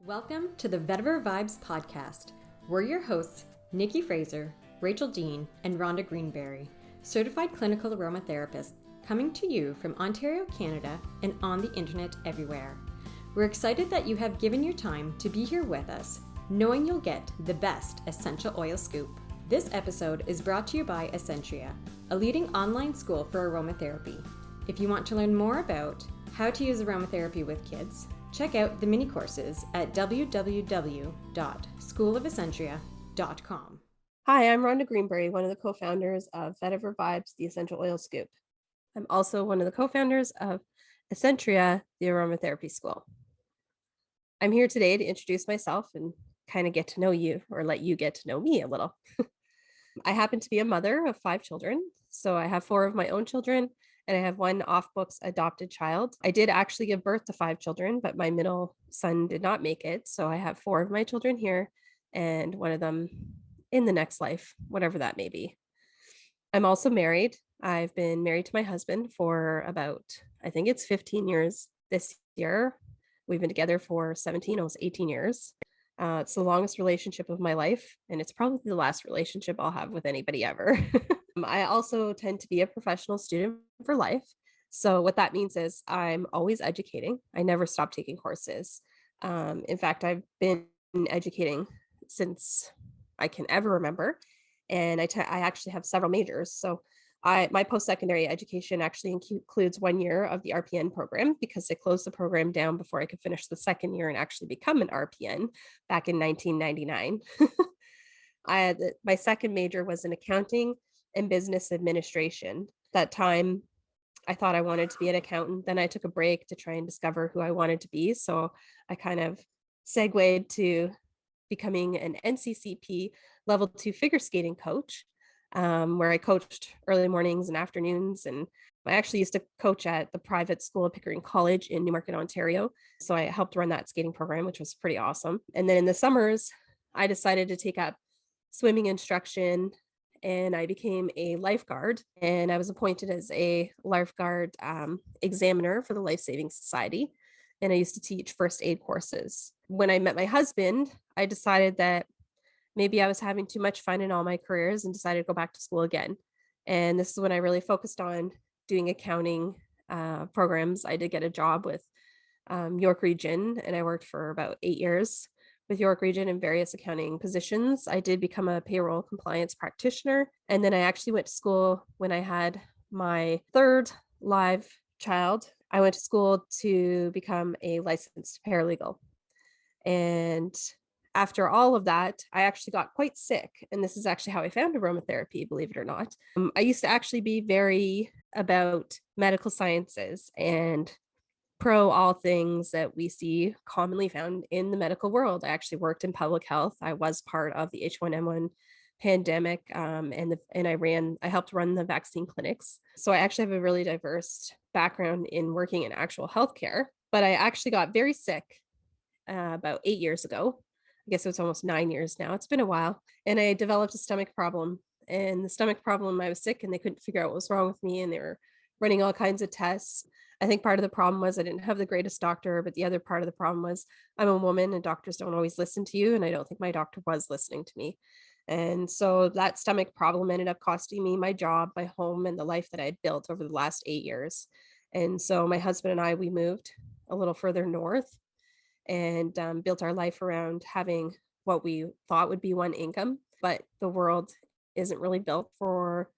Welcome to the Vetiver Vibes podcast. We're your hosts, Nikki Fraser, Rachel Dean, and Rhonda Greenbury, certified clinical aromatherapists coming to you from Ontario, Canada, and on the internet everywhere. We're excited that you have given your time to be here with us, knowing you'll get the best essential oil scoop. This episode is brought to you by Essentria, a leading online school for aromatherapy. If you want to learn more about how to use aromatherapy with kids, check out the mini courses at www.schoolofessentria.com. Hi, I'm Rhonda Greenbury, one of the co-founders of Vetiver Vibes, the Essential Oil Scoop. I'm also one of the co-founders of Essentria, the Aromatherapy School. I'm here today to introduce myself and kind of get to know you, or let you get to know me a little. I happen to be a mother of 5 children, so I have 4 of my own children, and I have 1 off-books adopted child. I did actually give birth to 5 children, but my middle son did not make it, so I have 4 of my children here, and 1 of them in the next life, whatever that may be. I'm also married. I've been married to my husband for about, I think it's 15 years this year. We've been together for 17, almost 18 years. It's the longest relationship of my life, and it's probably the last relationship I'll have with anybody ever. I also tend to be a professional student for life. So what that means is I'm always educating. I never stop taking courses. In fact, I've been educating since I can ever remember. And I actually have several majors. So my post-secondary education actually includes 1 year of the RPN program, because they closed the program down before I could finish the second year and actually become an RPN back in 1999. My second major was in accounting and business administration. That time, I thought I wanted to be an accountant. Then I took a break to try and discover who I wanted to be. So I kind of segued to becoming an NCCP level 2 figure skating coach, where I coached early mornings and afternoons. And I actually used to coach at the private school of Pickering College in Newmarket, Ontario. So I helped run that skating program, which was pretty awesome. And then in the summers, I decided to take up swimming instruction, and I became a lifeguard, and I was appointed as a lifeguard examiner for the Life Saving Society. And I used to teach first aid courses. When I met my husband, I decided that maybe I was having too much fun in all my careers and decided to go back to school again. And this is when I really focused on doing accounting programs. I did get a job with York Region, and I worked for about 8 years with York Region in various accounting positions. I did become a payroll compliance practitioner. And then I actually went to school when I had my 3rd live child. I went to school to become a licensed paralegal. And after all of that, I actually got quite sick. And this is actually how I found aromatherapy, believe it or not. I used to actually be very about medical sciences and pro all things that we see commonly found in the medical world. I actually worked in public health. I was part of the H1N1 pandemic, and I helped run the vaccine clinics. So I actually have a really diverse background in working in actual healthcare. But I actually got very sick about 8 years ago. I guess it was almost 9 years now. It's been a while. And I developed a stomach problem. And the stomach problem, I was sick and they couldn't figure out what was wrong with me. And they were running all kinds of tests. I think part of the problem was I didn't have the greatest doctor, but the other part of the problem was I'm a woman and doctors don't always listen to you. And I don't think my doctor was listening to me. And so that stomach problem ended up costing me my job, my home, and the life that I had built over the last 8 years. And so my husband and I, we moved a little further north and built our life around having what we thought would be one income. But the world isn't really built for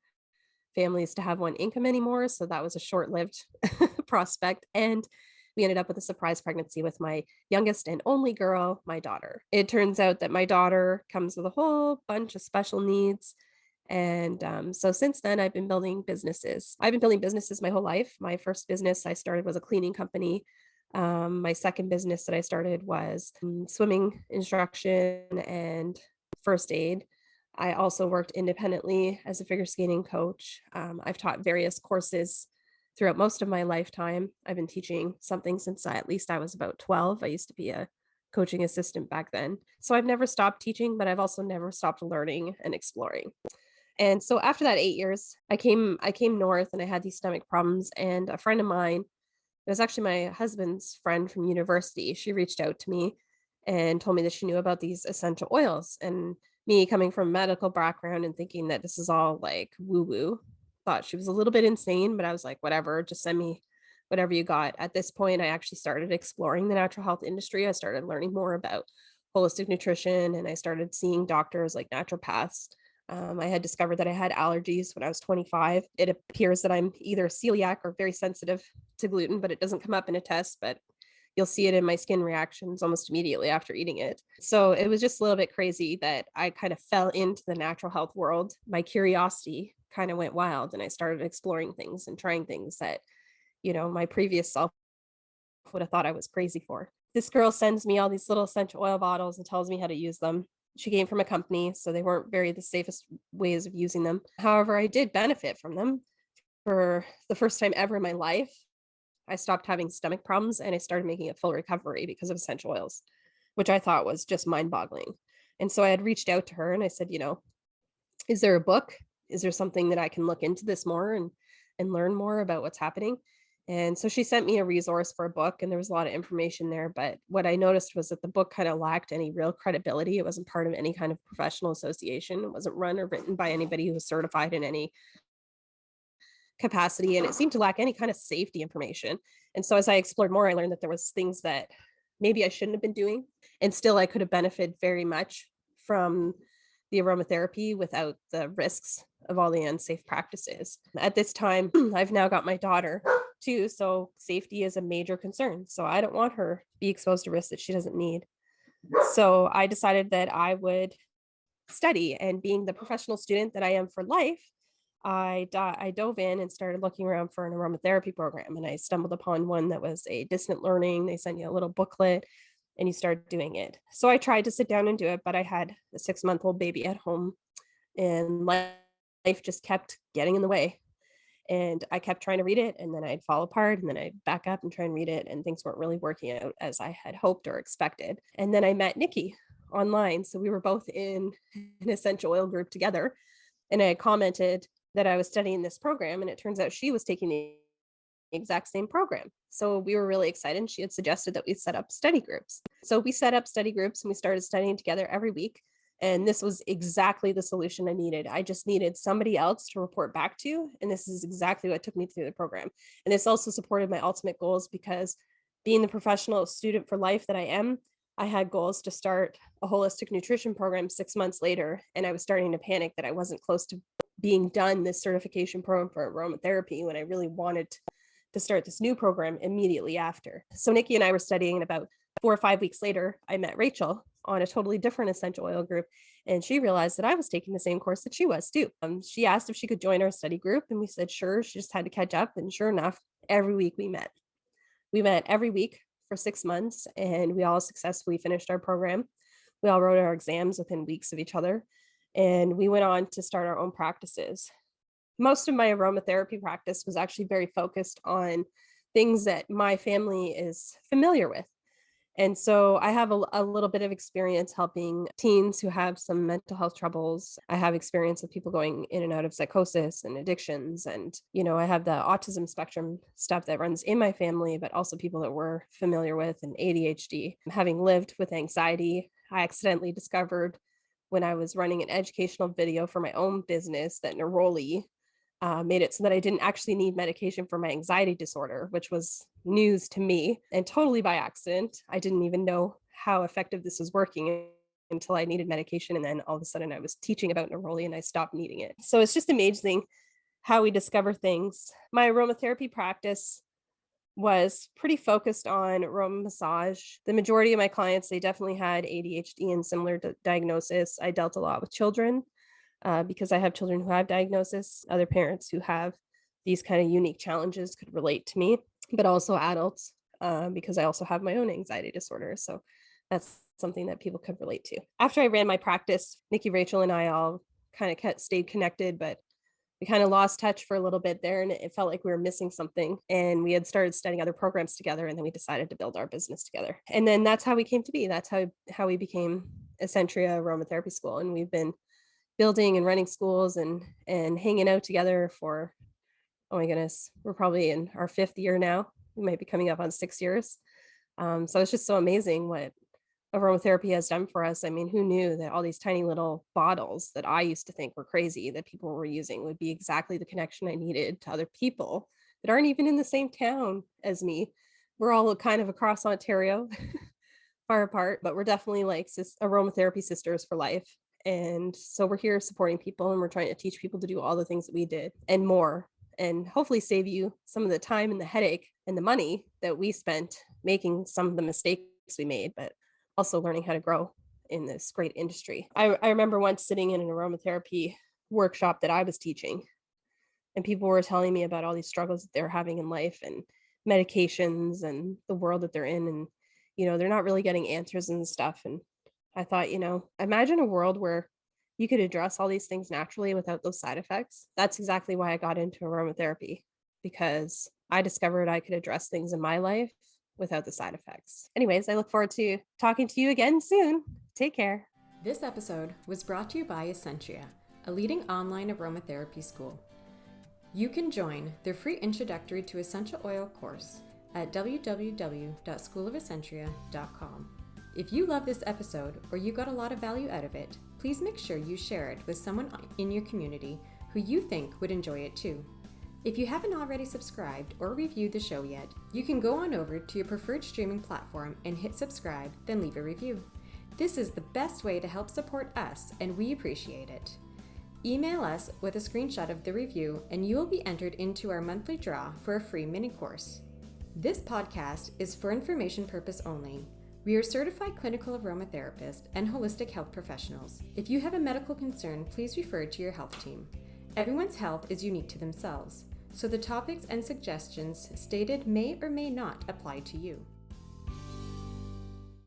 families to have one income anymore. So that was a short-lived prospect. And we ended up with a surprise pregnancy with my youngest and only girl, my daughter. It turns out that my daughter comes with a whole bunch of special needs. And so since then, I've been building businesses. I've been building businesses my whole life. My first business I started was a cleaning company. My second business that I started was swimming instruction and first aid. I also worked independently as a figure skating coach. I've taught various courses throughout most of my lifetime. I've been teaching something since at least I was about 12. I used to be a coaching assistant back then. So I've never stopped teaching, but I've also never stopped learning and exploring. And so after that 8 years, I came north and I had these stomach problems, and a friend of mine, it was actually my husband's friend from university, she reached out to me and told me that she knew about these essential oils. And me coming from a medical background and thinking that this is all like woo woo, thought she was a little bit insane, but I was like, whatever, just send me whatever you got. At this point, I actually started exploring the natural health industry. I started learning more about holistic nutrition and I started seeing doctors like naturopaths. I had discovered that I had allergies when I was 25. It appears that I'm either celiac or very sensitive to gluten, but it doesn't come up in a test. But you'll see it in my skin reactions almost immediately after eating it. So it was just a little bit crazy that I kind of fell into the natural health world. My curiosity kind of went wild and I started exploring things and trying things that, my previous self would have thought I was crazy for. This girl sends me all these little essential oil bottles and tells me how to use them. She came from a company, so they weren't very the safest ways of using them. However, I did benefit from them for the first time ever in my life. I stopped having stomach problems and I started making a full recovery because of essential oils, which I thought was just mind boggling. And so I had reached out to her and I said, is there a book? Is there something that I can look into this more and learn more about what's happening? And so she sent me a resource for a book and there was a lot of information there. But what I noticed was that the book kind of lacked any real credibility. It wasn't part of any kind of professional association. It wasn't run or written by anybody who was certified in any capacity. And it seemed to lack any kind of safety information. And so as I explored more, I learned that there was things that maybe I shouldn't have been doing. And still I could have benefited very much from the aromatherapy without the risks of all the unsafe practices. At this time, I've now got my daughter too, so safety is a major concern. So I don't want her to be exposed to risks that she doesn't need. So I decided that I would study, and being the professional student that I am for life, I dove in and started looking around for an aromatherapy program, and I stumbled upon one that was a distant learning. They sent you a little booklet and you start doing it. So I tried to sit down and do it, but I had a 6-month-old baby at home and life just kept getting in the way. And I kept trying to read it and then I'd fall apart and then I'd back up and try and read it and things weren't really working out as I had hoped or expected. And then I met Nikki online. So we were both in an essential oil group together. And I had commented that I was studying this program and it turns out she was taking the exact same program. So we were really excited. And she had suggested that we set up study groups. So we set up study groups and we started studying together every week. And this was exactly the solution I needed. I just needed somebody else to report back to. And this is exactly what took me through the program. And this also supported my ultimate goals because being the professional student for life that I am, I had goals to start a holistic nutrition program 6 months later. And I was starting to panic that I wasn't close to being done this certification program for aromatherapy when I really wanted to start this new program immediately after. So Nikki and I were studying, and about 4 or 5 weeks later, I met Rachel on a totally different essential oil group. And she realized that I was taking the same course that she was too. She asked if she could join our study group and we said, sure. She just had to catch up. And sure enough, every week we met. We met every week for 6 months and we all successfully finished our program. We all wrote our exams within weeks of each other. And we went on to start our own practices. Most of my aromatherapy practice was actually very focused on things that my family is familiar with. And so I have a little bit of experience helping teens who have some mental health troubles. I have experience with people going in and out of psychosis and addictions. And, I have the autism spectrum stuff that runs in my family, but also people that we're familiar with, and ADHD. Having lived with anxiety, I accidentally discovered when I was running an educational video for my own business that neroli made it so that I didn't actually need medication for my anxiety disorder, which was news to me and totally by accident. I didn't even know how effective this was working until I needed medication. And then all of a sudden I was teaching about neroli and I stopped needing it. So it's just amazing how we discover things. My aromatherapy practice was pretty focused on aroma massage. The majority of my clients, they definitely had ADHD and similar diagnosis. I dealt a lot with children. Because I have children who have diagnosis. Other parents who have these kind of unique challenges could relate to me, but also adults, because I also have my own anxiety disorder. So that's something that people could relate to. After I ran my practice, Nikki, Rachel, and I all kind of stayed connected, but we kind of lost touch for a little bit there and it felt like we were missing something. And we had started studying other programs together and then we decided to build our business together. And then that's how we came to be. That's how we became Essentria Aromatherapy School. And we've been building and running schools and hanging out together for, oh my goodness, we're probably in our 5th year now. We might be coming up on 6 years. So it's just so amazing what aromatherapy has done for us. I mean, who knew that all these tiny little bottles that I used to think were crazy that people were using would be exactly the connection I needed to other people that aren't even in the same town as me. We're all kind of across Ontario, far apart, but we're definitely like aromatherapy sisters for life. And so we're here supporting people, and we're trying to teach people to do all the things that we did and more, and hopefully save you some of the time and the headache and the money that we spent making some of the mistakes we made, but also learning how to grow in this great industry. I remember once sitting in an aromatherapy workshop that I was teaching, and people were telling me about all these struggles that they're having in life and medications and the world that they're in. And, they're not really getting answers and stuff. And I thought, imagine a world where you could address all these things naturally without those side effects. That's exactly why I got into aromatherapy, because I discovered I could address things in my life without the side effects. Anyways, I look forward to talking to you again soon. Take care. This episode was brought to you by Essentria, a leading online aromatherapy school. You can join their free introductory to essential oil course at www.schoolofessentria.com. If you love this episode or you got a lot of value out of it, please make sure you share it with someone in your community who you think would enjoy it too. If you haven't already subscribed or reviewed the show yet, you can go on over to your preferred streaming platform and hit subscribe, then leave a review. This is the best way to help support us, and we appreciate it. Email us with a screenshot of the review and you will be entered into our monthly draw for a free mini course. This podcast is for information purpose only. We are certified clinical aromatherapists and holistic health professionals. If you have a medical concern, please refer to your health team. Everyone's health is unique to themselves, so the topics and suggestions stated may or may not apply to you.